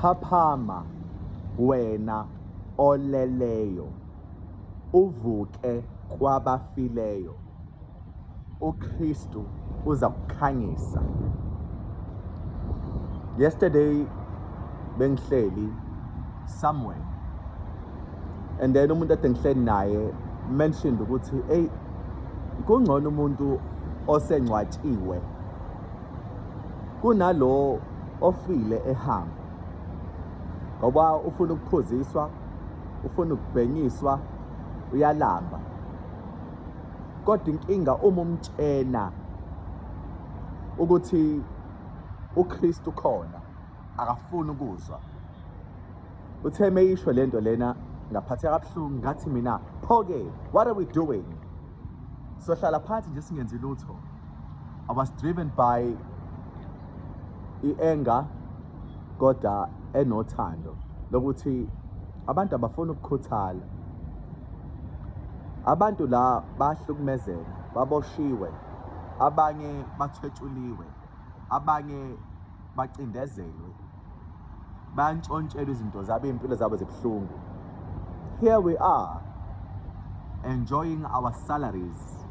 Phaphama wena oleleyo, uvuke kwabafileyo. uKristu uza kukhanyisa. Yesterday bengihleli somewhere and then umuntu ade ngihleli naye mentioned ukuthi hey, kungcono umuntu osengcwatshiwe kunalo ofile ehamba, ngoba ufuna ukuphuziswa, ufuna ukubhenyiswa, uyalamba. Kodwa inkinga uma umtshena ukuthi uKristu khona, akafuni ukuzwa. Uthe meyisho lento lena ngaphatheka kabuhlungu, ngathi mina pho-ke what are we doing? Sohlala phansi nje singenzi lutho. I was driven by i-anger kodwa enothando lokuthi abantu abafuna ukukhuthala. Abantu la bahlukumezeka, baboshiwe, abanye bathwetshuliwe, abanye bacindezelwe, bantshontshelwe izinto zabo, impilo zabo zibuhlungu. Here we are enjoying our salaries,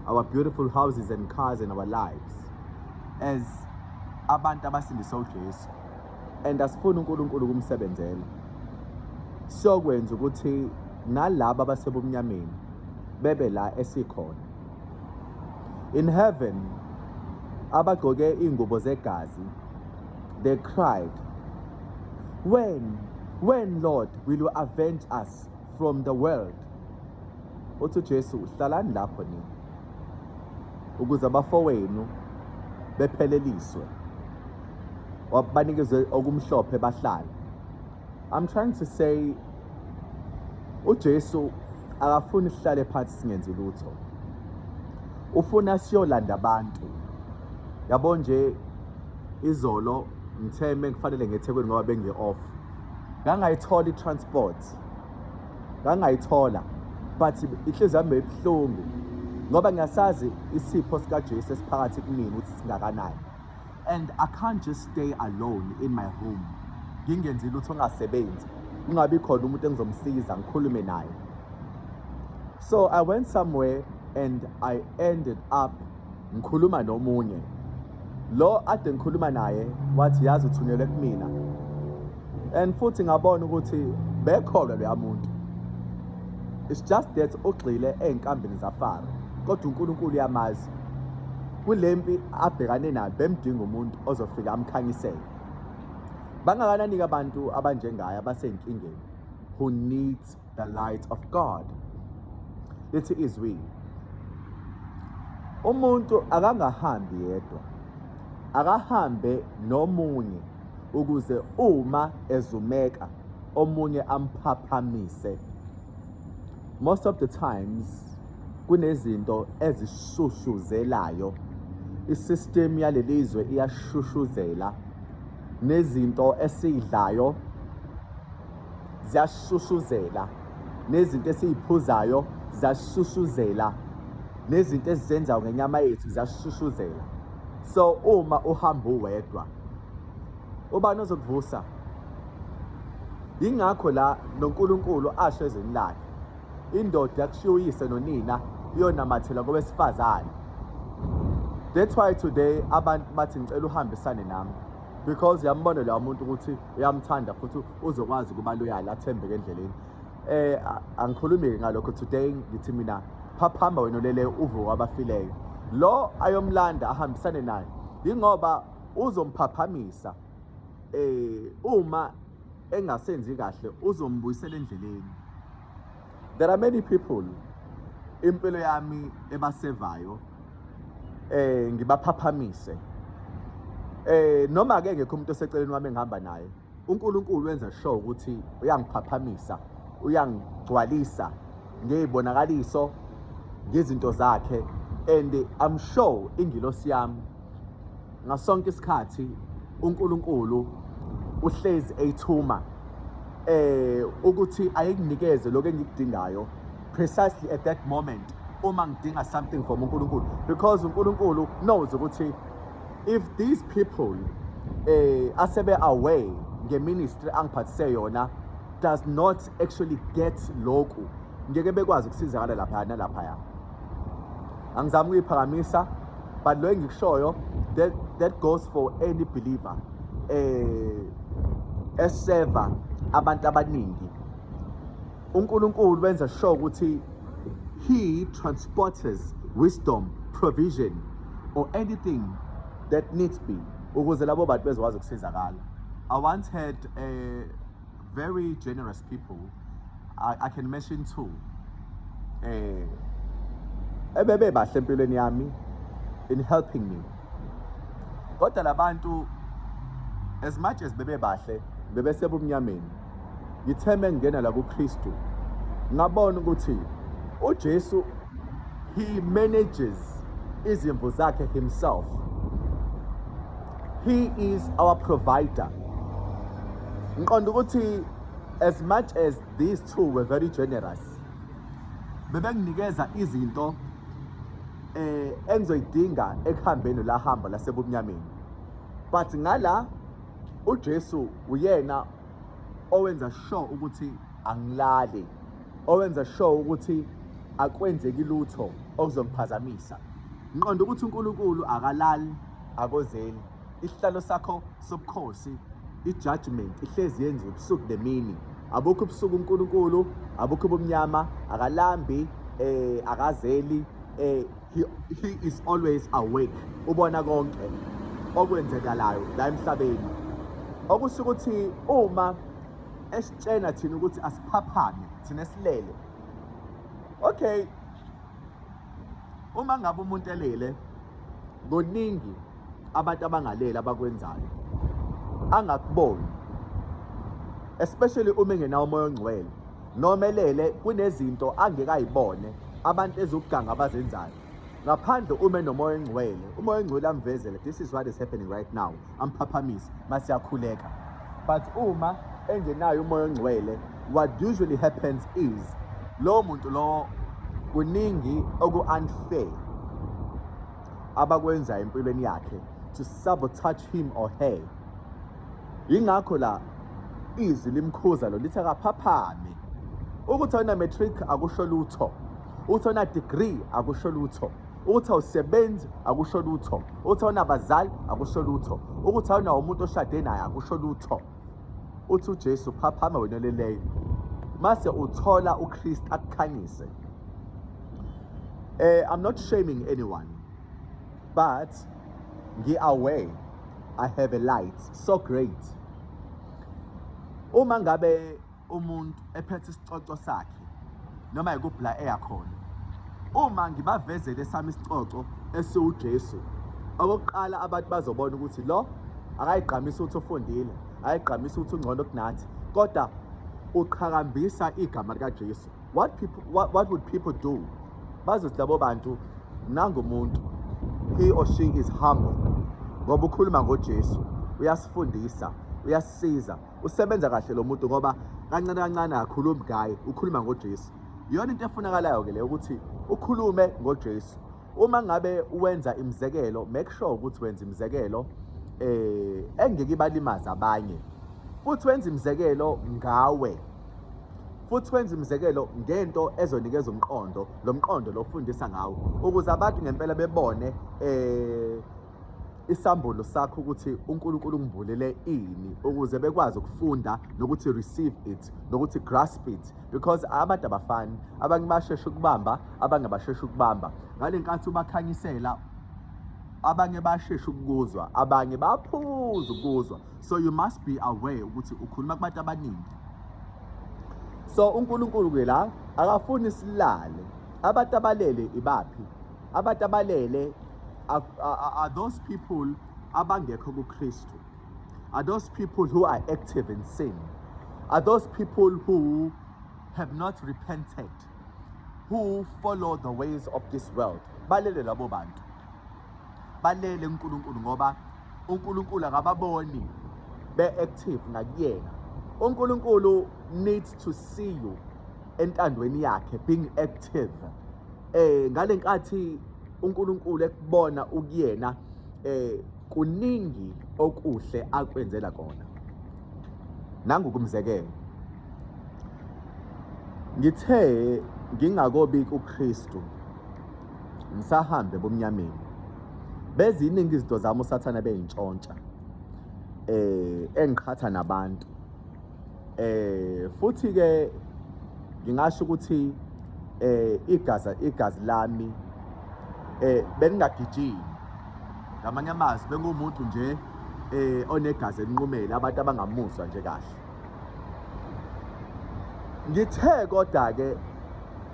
our beautiful houses and cars and our lives as abantu abasindiswe uJesu, and asifuna uNkulunkulu kumsebenzela. So kwenza ukuthi nalabo abasebumnyameni bebe la esikhona. In heaven, abagqoke ingubo zegazi, they cried, when Lord will you avenge us from the world? Uthi Jesu, hlalani lapho nini ukuze abafowenu bepheleliswe, wabanikeze okumhlophe bahlala. I'm trying to say uJesu akafuni sihlale phansi singenzi lutho, ufuna siyolanda abantu. Yabo nje izolo ngitheme ngifanele ngeThekwini ngoba bengi-off, ngangayithola i-transport, ngangayithola, but inhliziyo yami ibuhlungu ngoba ngiyasazi isipho sikaJesu esiphakathi kumina ukuthi singakanani, and I can't just stay alone in my home ngingenzi lutho, ngasebenzi, kungabi khona umuntu engizomsiza ngikhulume naye. So I went somewhere and I ended up ngikhuluma nomunye. Lo ade ngikhuluma naye wathi yazi uthunyelwe kumina, and futhi ngabona ukuthi bekholwa loya muntu. It's just that ugxile einkambeni zafara, kodwa uNkulunkulu uyamazi. Kulempi abhekane nayo bemdinga umuntu ozofika amkhanyisele. Bangakanani abantu abanjengaye abasenkingeni who needs the light of God? Lithi izwi, umuntu akangahambi yedwa, akahambe nomunye ukuze uma ezumeka omunye amphaphamise. Most of the times kunezinto ezishushuzelayo, isystem yalelizwe iyashushuzela, nezinto esiyidlayo ziyashushuzela, nezinto esiyiphuzayo ziyashushuzela, nezinto esizenzayo ngenyama yethu ziyashushuzela. So uma uhamba uwedwa, ubani ozokuvusa? Yingakho la noNkulunkulu asho ezweni lakhe, indoda yakushiya uyise nonina iyonamathela kowesifazane. That's why today abantu bathi ngicela uhambisane nami, because yambona lo muntu ukuthi uyamthanda futhi uzokwazi ukuba loyal, athembeke endleleni. Angikhulumi ngalokho today, ngithi mina phaphama wena olele uvuka abafileyo. Lo ayomlanda ahambisane naye ingoba uzomphaphamisha, uma engasenzi kahle uzombuyisela endleleni. There are many people impilo yami ebasevayo ngibaphaphamise, noma ke ngekho umuntu oseceleni wami engihamba naye. uNkulunkulu wenza sure ukuthi uyangiphaphamisa, uyangigcwalisa ngezibonakaliso, ngezinto zakhe, and I'm sure ingilosi yami ngasonke isikhathi uNkulunkulu uhlezi eyithuma ukuthi ayikunikeze lokho engikudingayo precisely at that moment uma ngidinga something from uNkulunkulu, because uNkulunkulu knows ukuthi if these people asebe away ngeministry angiphathise yona does not actually get lokhu, ngeke bekwazi ukusizakala lapha nalaphaya. Angizami ukuyiphakamisa, but lo engikushoyo that goes for any believer eseva abantu abaningi. uNkulunkulu wenza sure ukuthi he transports wisdom, provision or anything that needs be ukuze labo bantu bezokwazi ukusizakala. I once had very generous people. I can mention two. Ebebe bahle empilweni yami in helping me. Kodwa labantu as much as bebe bahle bebe sebumnyameni, ngitheme ngena la kuKristu ngabona ukuthi uJesu he manages izimvu zakhe himself. He is our provider. Ngiqonda ukuthi as much as these two were very generous, bebenginikeza izinto engizoyidinga ekuhambeni la hamba lasebumnyameni. But ngala uJesu uyena owenza sure ukuthi angilali, owenza sure ukuthi akwenzeki lutho okuzongiphazamisa. Ngiqonda ukuthi uNkulunkulu akalali, akozeli. Isihlalo sakho sobukhosi, i-judgment ihlezi yenziwe ubusuku nemini. Abukho ubusuku uNkulunkulu, abukho ubumnyama, akalambi, akazeli. He is always awake. Ubona konke okwenzekalayo la emhlabeni. Okusho ukuthi uma esitshena thina ukuthi asiphaphame thina silele. Okay. Uma ngabe umuntu elele, kuningi abantu abangaleli abakwenzayo angakuboni, especially uma engenawo umoya ongcwele. Noma elele kunezinto angekayibone abantu ezokuganga abazenzayo. Ngaphandle uma enomoya ongcwele, umoya ongcwele amvezele this is what is happening right now, amphaphamisa mase yakhuleka. But uma engenayo umoya ongcwele, what usually happens is lo muntu lo kuningi oku-unfair abakwenza empilweni yakhe to sabotage him or her. Yingakho la izwi limkhuza lo lithi akaphaphame. Ukuthi awuna matric akusho lutho, ukuthi awuna degree akusho lutho, ukuthi awusebenzi akusho lutho, ukuthi awuna abazali akusho lutho, ukuthi awuna umuntu oshade naye akusho lutho. Uthi uJesu phaphama wena leleyo, mase uthola uKristu akukhanyise. I'm not shaming anyone, but ngi-aware I have a light so great. Uma ngabe umuntu ephethe isicoco sakhe noma yikubhla eyakhona, uma ngibavezele sami isicoco esiuJesu, okokuqala abantu bazobona ukuthi lo akayigqamisa ukuthi ufundile, akayigqamisa ukuthi ungcono kunathi, kodwa uqhakambisa igama likaJesu. What would people do? Bazothi labo bantu nangumuntu, he or she is humble ngoba ukhuluma ngoJesu, uyasifundisa, uyasisiza, usebenza kahle lo muntu ngoba kancane kancane akakhulumi ngaye, ukhuluma ngoJesu. Iyona into efunakalayo ke le ukuthi ukhulume ngoJesu. Uma ngabe uwenza imizekelo, make sure ukuthi wenza imizekelo engeke ibalimaza abanye, futhi wenza imizekelo ngawe, futhi wenza imizekelo ngento ezonikeza umqondo, lo mqondo lo ufundisa ngawo, ukuze abantu ngempela bebone isambulo sakho ukuthi uNkulunkulu ungivulele ini, ukuze bekwazi ukufunda nokuthi receive it, nokuthi grasp it, because abantu abafani, abanye basheshe ukubamba, abanye basheshe ukubamba. Ngale nkathi ubakhanyisela, abanye basheshe ukuzwa, abanye baphuza ukuzwa. So you must be aware ukuthi ukhuluma kubantu abaningi. So uNkulunkulu ke la akafuni silale. Abantu abalele ibaphi? Abantu abalele are those people abangekho kuKristu. Are those people who are active in sin. Are those people who have not repented, who follow the ways of this world. Balele labo bantu. Balele uNkulunkulu ngoba uNkulunkulu akababoni be-active ngakuyena. uNkulunkulu needs to see you entandweni yakhe being active. Ngale nkathi uNkulunkulu ekubona ukuyena kuningi okuhle akwenzela kona. nangokumzekelo ngithe ngingakobika uKristu ngisahambe bomnyameni beziningi izinto zami usathana beyintshontsha engiqhatha nabantu futhi ke ngingasho ukuthi igazi lami beningagijimi ngamanye amazwi bengumuntu nje onegazi elinqumela abantu abangamuswa nje kahle ngithe kodwa ke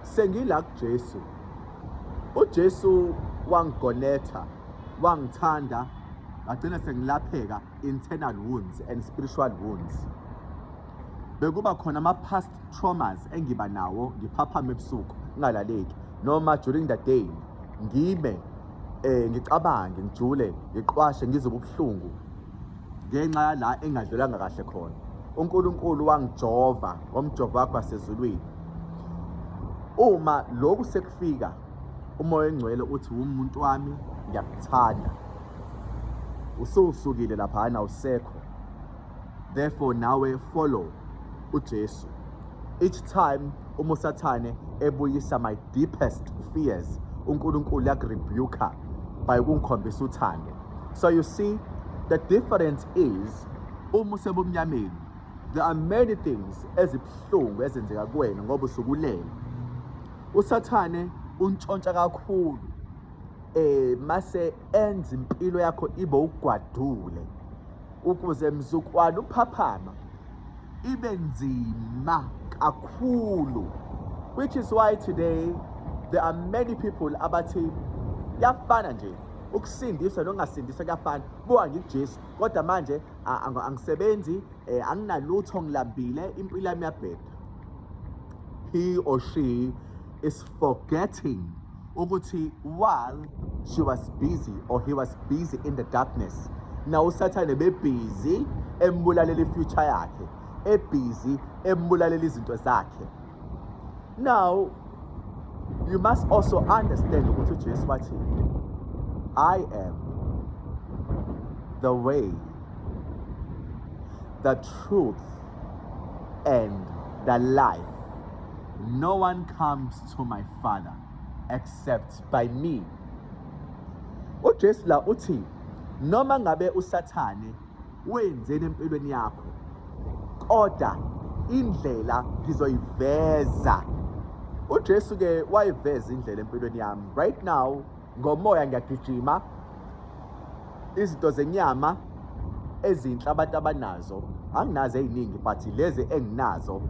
sengila kuJesu uJesu wangigonetha wangithanda ngagcina sengilapheka internal wounds and spiritual wounds bekuba khona ama-past traumas engiba nawo ngiphaphama ebusuku ngingalaleki noma during the day ngime ngicabange ngijule ngiqwashe ngizoba ubuhlungu ngenxa yala engadlulanga kahle khona uNkulunkulu wangijova ngomjovo wakhe wasezulwini uma lokhu sekufika umoya engcwele uthi umuntu wami ngiyakuthanda usukile lapha awusekho therefore nawe follow uJesu each time uMosathane ebuyisa my deepest fears uNkulunkulu yakurebuka by ukungikhombisa uthando so you see the difference is uma usebumnyameni there are many things ezibhlungu ezenzeka kuwena ngoba usukulele uSathane untshontsha kakhulu mase enza impilo yakho ibe ugwadule ukuze mzukwana uphaphama ibe nzima kakhulu which is why today there are many people abathi yafana nje ukusindiswa nongasindiswa kuyafana buka ngikuJesu kodwa manje angisebenzi anginalutho ngilambile impilo yami yabheda he or she is forgetting ukuthi while she was busy or he was busy in the darkness now uSathane busy embulalela ifuture yakhe busy embulalela izinto zakhe now you must also understand ukuthi uJesu wathi I am the way, the truth, and the life. No one comes to my Father except by me. uJesu la uthi noma ngabe uSathane wenzeni empilweni yakho kodwa indlela ngizoyiveza. uJesu ke wayiveza indlela empilweni yami right now ngomoya ngiyagijima izinto zenyama ezinhle abantu abanazo anginazo eziningi but lezi enginazo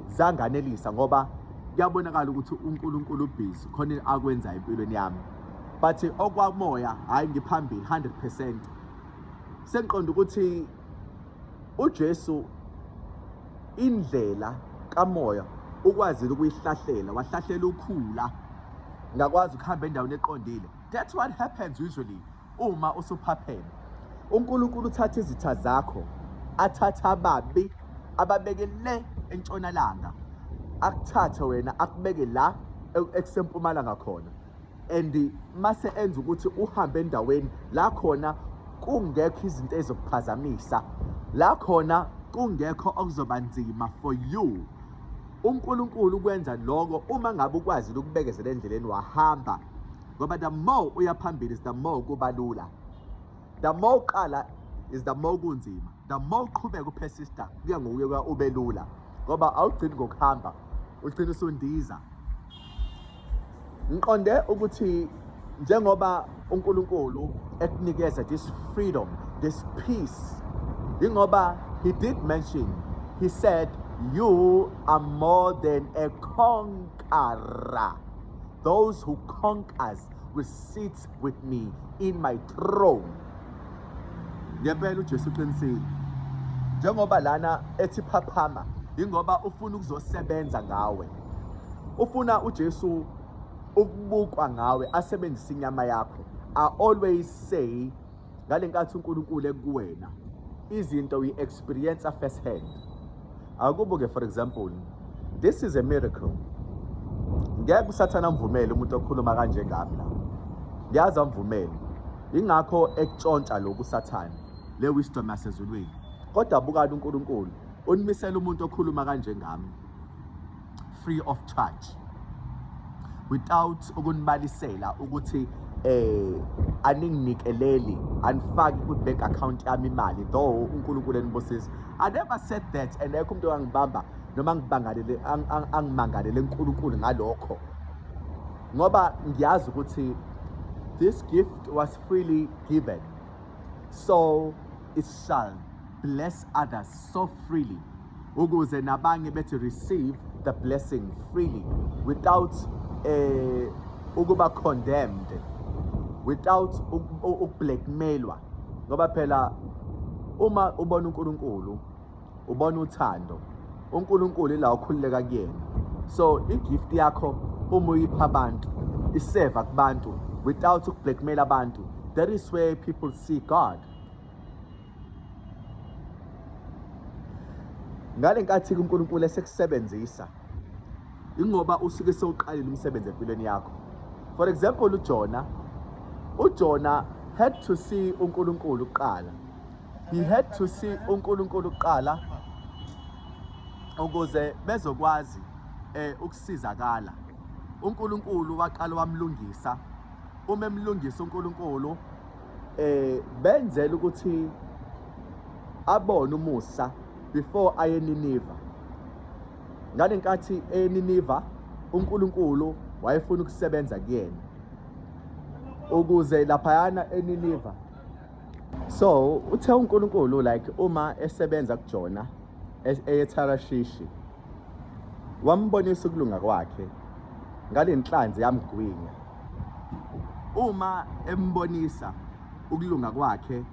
zanganelisa ngoba kuyabonakala ukuthi uNkulunkulu ubhizi khona akwenza empilweni yami but okwamoya hayi ngiphambili 100% sengiqonda ukuthi uJesu indlela kamoya ukwazile ukuyihlahlela wahlahlela ukhula ngakwazi ukuhamba endaweni eqondile. That's what happens usually uma usuphapheme. uNkulunkulu uthatha izitha zakho athatha ababi ababeke le entshonalanga akuthathe wena akubeke laekusempumalanga khona and mase enza ukuthi uhambe endaweni la khona kungekho izinto ezokuphazamisa la khona kungekho okuzoba nzima for you. uNkulunkulu ukwenza lokho uma ngabe ukwazi ukubekezela endleleni wahamba ngoba the more uyaphambili is the more kubalula, the more uqala is the more kunzima, the more uqhubeka upersista kuya ngokuya ube lula ngoba awugcini ngokuhamba ugcina usundiza. Ngiqonde ukuthi njengoba uNkulunkulu ekunikeza this freedom, this peace, ingoba he did mention, he said you are more than a conqueror. Those who conquers will sit with me in my throne. Ngempela uJesu uqinisile. Njengoba lana ethi phaphama, ingoba ufuna ukuzosebenza ngawe. Ufuna uJesu ukubukwa ngawe asebenzisa inyama yakho. I always say ngalenkathi uNkulunkulu ekuwena izinto we experience first hand. Akubuke for example, this is a miracle. Ngeke uSathane amvumele umuntu okhuluma kanje ngami la. Ngiyazi amvumele. Ingakho ekutshontsha lokhu uSathane le wisdom yasezulwini. Kodwa buka uNkulunkulu unimisela umuntu okhuluma kanje ngami free of charge without ukunibalisela ukuthi aninginikeleli anifaki ku-bank account yami imali, though uNkulunkulu enibusisa. I never said that, and ekho umuntu angibamba noma angimangalele uNkulunkulu ngalokho, ngoba ngiyazi ukuthi this gift was freely given, so it shall bless others so freely, ukuze nabanye bethi receive the blessing freely without ukuba condemned, without ukublackmailwa. Ngoba phela uma ubona uNkulunkulu ubona uthando, uNkulunkulu ila ukhululeka kuyena. So igift yakho uma uyipha abantu, iseva kubantu without ukublackmail abantu, that is where people see God. Ngale nkathi uNkulunkulu esekusebenzisa ingoba usuke sewuqalile umsebenzi empilweni yakho. For example, uJona had to see uNkulunkulu kuqala. He had to see uNkulunkulu kuqala ukuze bezokwazi ukusizakala. uNkulunkulu waqala wamlungisa. Uma emlungisa uNkulunkulu benzela ukuthi abone umusa before aye eNiniva. Ngale nkathi eNiniva uNkulunkulu wayefuna ukusebenza kuyena ukuze laphayana eNiniva. So uthe uNkulunkulu like uma esebenza kuJona eTarashishi wambonisa ukulunga kwakhe ngale nhlanzi yamgwinya. Uma embonisa ukulunga kwakhe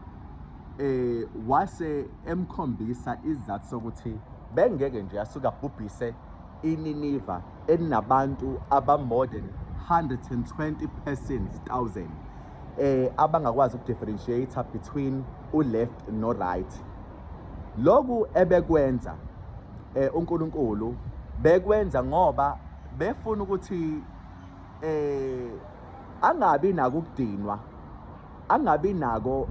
wase emkhombisa izathu sokuthi bengeke nje asuka abhubhise iNiniva eninabantu more than 120,000 abangakwazi ukudifferentiate between left no right. Lokhu ebekwenza uNkulunkulu bekwenza ngoba befuna ukuthi angabi nako ukudinwa, angabi nako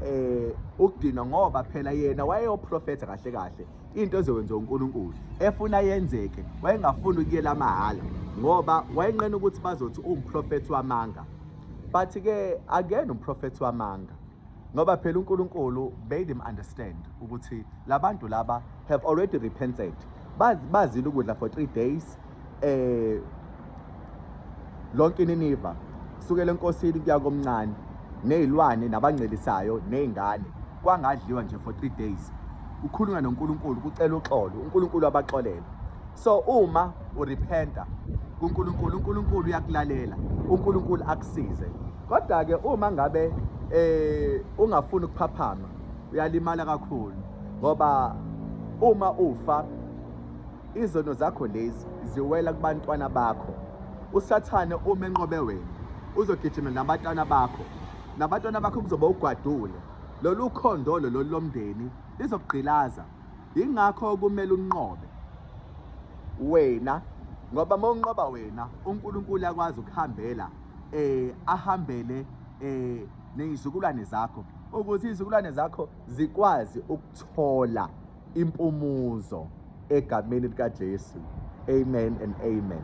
ukudinwa, ngoba phela yena wayeyoprofetha kahle kahle into ezokwenziwa uNkulunkulu efuna yenzeke. Wayengafuni ukuyela mahala ngoba wayenqena ukuthi bazothi umprofethi wamanga, but ke again umprofethi wamanga ngoba phela uNkulunkulu made him understand ukuthi labantu laba have already repented. Bazile ukudla for 3 days lonke iNiniva kusukela enkosini kuya komncane nezilwane nabangcelisayo nezingane kwangadliwa nje for 3 days. Ukhuluma noNkulunkulu kucela uxolo, uNkulunkulu abaxolele. So uma urepenta kuNkulunkulu, uNkulunkulu uyakulalela, uNkulunkulu akusize. Kodwa ke uma ngabe ungafuni ukuphaphama uyalimala kakhulu, ngoba uma ufa izono zakho lezi ziwela kubantwana bakho. USathane uma enqobe wena uzogijima nabantwana bakho kuzoba ugwadule. Lolu khondolo lolu lomndeni lizokugqilaza. Ingakho kumele unqobe wena, ngoba mawunqoba wena uNkulunkulu yakwazi ukuhambela ahambele nezizukulwane zakho ukuthi izizukulwane zakho zikwazi ukuthola impumuzo egameni likaJesu. Amen and amen.